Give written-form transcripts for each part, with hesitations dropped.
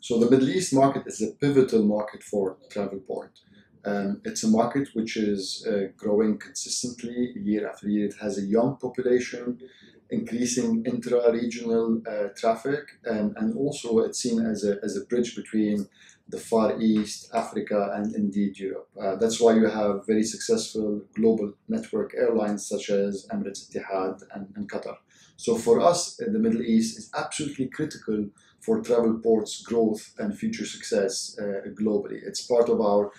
So the Middle East market is a pivotal market for Travelport. It's a market which is growing consistently year after year. It has a young population, increasing intra-regional traffic, and also it's seen as a bridge between the Far East, Africa, and indeed Europe. That's why you have very successful global network airlines such as Emirates, Etihad, and Qatar. So for us, the Middle East is absolutely critical for Travelport's growth and future success globally. It's part of our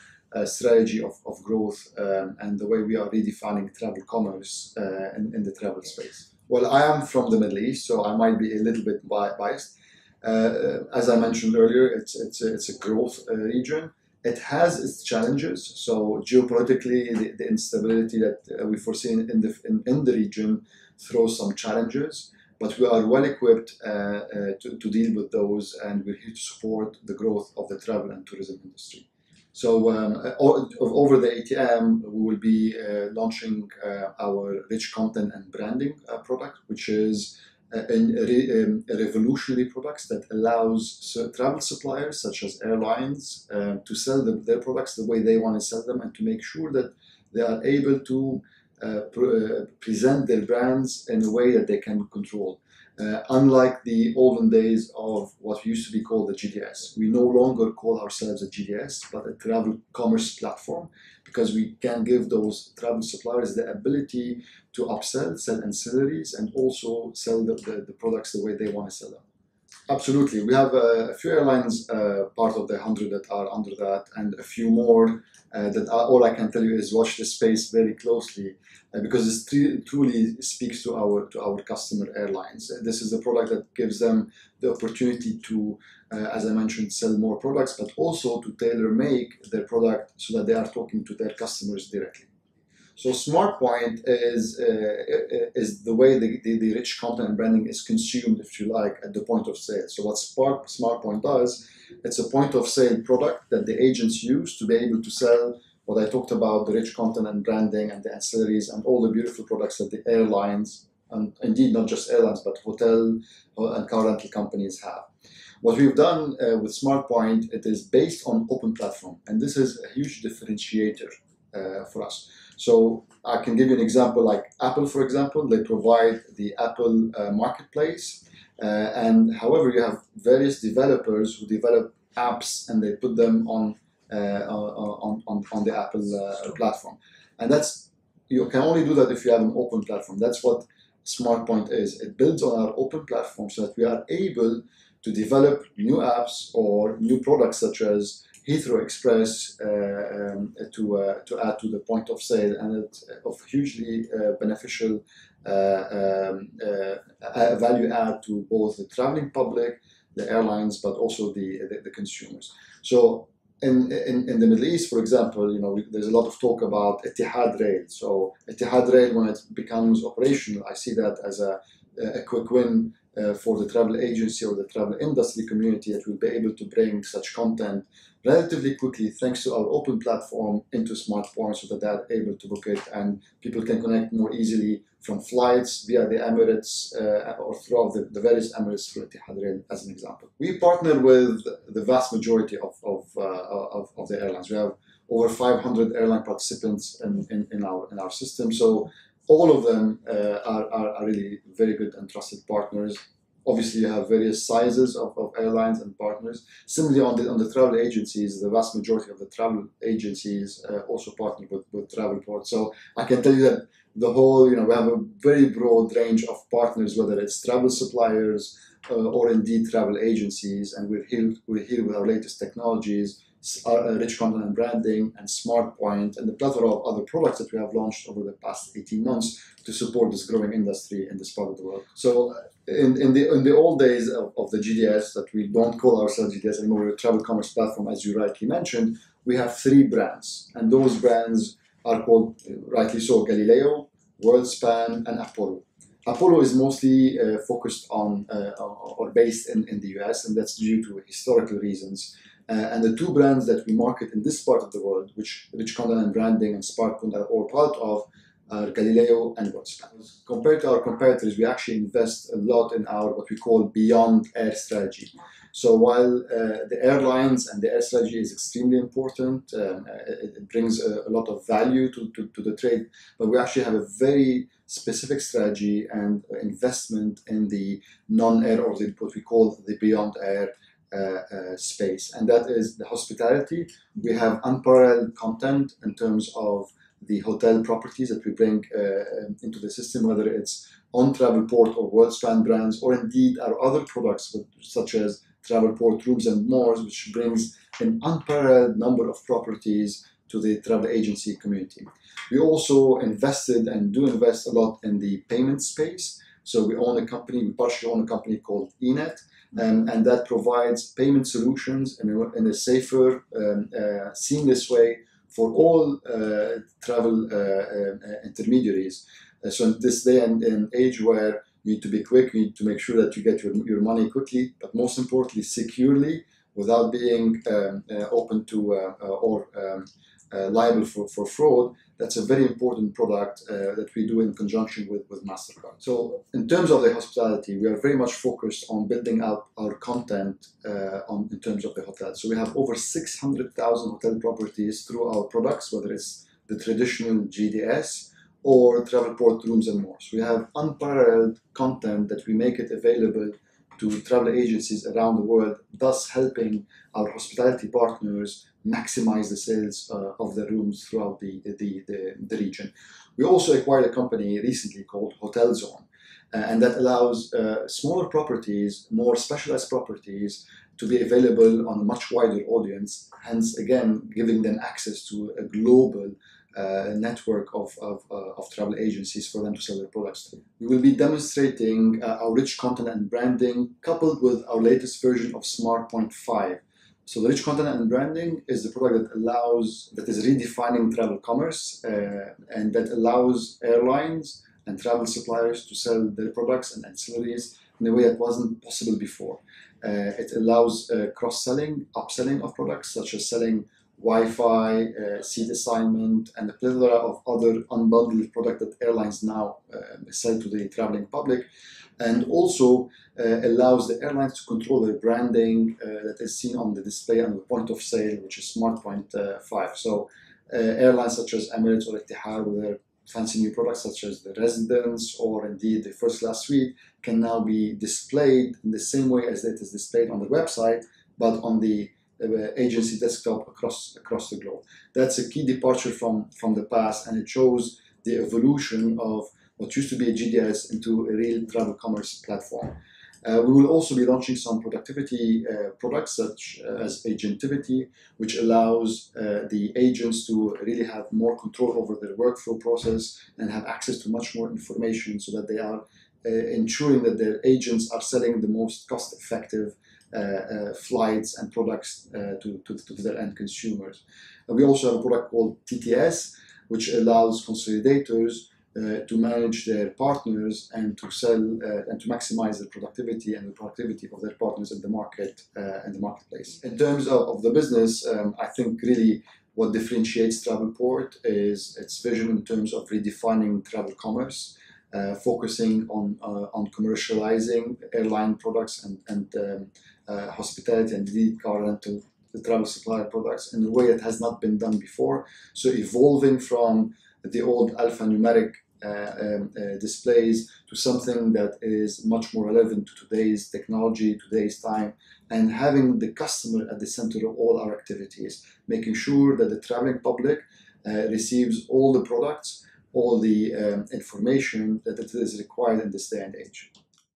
strategy of growth and the way we are redefining travel commerce in the travel space. Well, I am from the Middle East, so I might be a little bit biased. As I mentioned earlier, it's a growth region. It has its challenges. So geopolitically, the instability that we foresee in the region throws some challenges. But we are well equipped to deal with those, and we're here to support the growth of the travel and tourism industry. So over the ATM, we will be launching our rich content and branding product, which is a revolutionary product that allows travel suppliers such as airlines to sell their products the way they want to sell them, and to make sure that they are able to present their brands in a way that they can control. Unlike the olden days of what used to be called the GDS, we no longer call ourselves a GDS, but a travel commerce platform, because we can give those travel suppliers the ability to upsell, sell ancillaries, and also sell the products the way they want to sell them. Absolutely. We have a few airlines, part of the 100 that are under that, and a few more that all I can tell you is watch this space very closely because it truly speaks to our customer airlines. This is a product that gives them the opportunity to, as I mentioned, sell more products, but also to tailor-make their product so that they are talking to their customers directly. So SmartPoint is the way the rich content and branding is consumed, if you like, at the point of sale. So what SmartPoint does, it's a point of sale product that the agents use to be able to sell what I talked about, the rich content and branding and the ancillaries and all the beautiful products that the airlines, and indeed not just airlines, but hotel and car rental companies have. What we've done with SmartPoint, it is based on open platform, and this is a huge differentiator for us. So I can give you an example like Apple, for example. They provide the Apple marketplace, and however, you have various developers who develop apps and they put them on the Apple platform. And you can only do that if you have an open platform. That's what SmartPoint is. It builds on our open platform so that we are able to develop new apps or new products such as Heathrow Express to add to the point of sale, and it's of hugely beneficial value add to both the traveling public, the airlines, but also the consumers. So in the Middle East, for example, there's a lot of talk about Etihad Rail. So Etihad Rail, when it becomes operational, I see that as a quick win for the travel agency or the travel industry community that will be able to bring such content relatively quickly thanks to our open platform into SmartPoint so that they are able to book it and people can connect more easily from flights via the Emirates or throughout the various Emirates through Etihad Rail as an example. We partner with the vast majority of the airlines. We have over 500 airline participants in our system. So all of them are really very good and trusted partners. Obviously, you have various sizes of airlines and partners. Similarly, on the travel agencies, the vast majority of the travel agencies also partner with Travelport. So I can tell you that we have a very broad range of partners, whether it's travel suppliers or indeed travel agencies, and we're here with our latest technologies, rich content and branding, and SmartPoint, and the plethora of other products that we have launched over the past 18 months to support this growing industry in this part of the world. So in the old days of the GDS, that we don't call ourselves GDS anymore, we're a travel commerce platform, as you rightly mentioned, we have 3 brands, and those brands are called, rightly so, Galileo, WorldSpan, and Apollo. Apollo is mostly focused on or based in the US, and that's due to historical reasons. And the 2 brands that we market in this part of the world, which Rich Content and Branding and SmartPoint are all part of, Galileo, and WhatsApp. Compared to our competitors, we actually invest a lot in our what we call beyond air strategy. So while the airlines and the air strategy is extremely important, it brings a lot of value to the trade, but we actually have a very specific strategy and investment in the non-air, or what we call the beyond air space, and that is the hospitality. We have unparalleled content in terms of the hotel properties that we bring into the system, whether it's on Travelport or WorldSpan brands, or indeed our other products such as Travelport Rooms and More, which brings an unparalleled number of properties to the travel agency community. We also invested and do invest a lot in the payment space. So we partially own a company called eNett, and that provides payment solutions in a safer, seamless way for all travel intermediaries. So in this day and age where you need to be quick, you need to make sure that you get your money quickly, but most importantly, securely, without being open to or liable for fraud. That's a very important product that we do in conjunction with MasterCard. So in terms of the hospitality, we are very much focused on building out our content in terms of the hotel. So we have over 600,000 hotel properties through our products, whether it's the traditional GDS or Travelport Rooms and More. So we have unparalleled content that we make it available to travel agencies around the world, thus helping our hospitality partners maximize the sales of the rooms throughout the region. We also acquired a company recently called Hotel Zone, and that allows smaller properties, more specialized properties, to be available on a much wider audience, hence again giving them access to a global network of travel agencies for them to sell their products to. We will be demonstrating our rich content and branding coupled with our latest version of SmartPoint 5. So the rich content and branding is the product that is redefining travel commerce and that allows airlines and travel suppliers to sell their products and ancillaries in a way that wasn't possible before. It allows cross-selling, upselling of products such as selling Wi-Fi, seat assignment, and a plethora of other unbundled products that airlines now sell to the traveling public, and also allows the airlines to control their branding that is seen on the display on the point of sale, which is SmartPoint 5. So airlines such as Emirates or Etihad with their fancy new products such as the Residence or indeed the First Class Suite can now be displayed in the same way as it is displayed on the website, but on the agency desktop across the globe. That's a key departure from the past, and it shows the evolution of what used to be a GDS into a real travel commerce platform. We will also be launching some productivity products such as Agentivity, which allows the agents to really have more control over their workflow process and have access to much more information so that they are ensuring that their agents are selling the most cost-effective flights and products to their end consumers. We also have a product called TTS, which allows consolidators to manage their partners and to sell and to maximize the productivity and the productivity of their partners in the market and the marketplace. In terms of the business, I think really what differentiates Travelport is its vision in terms of redefining travel commerce, focusing on commercializing airline products and hospitality and indeed car rental, the travel supplier products in a way that has not been done before. So evolving from the old alphanumeric displays to something that is much more relevant to today's technology, today's time, and having the customer at the center of all our activities, making sure that the traveling public receives all the products, all the information that it is required in this day and age.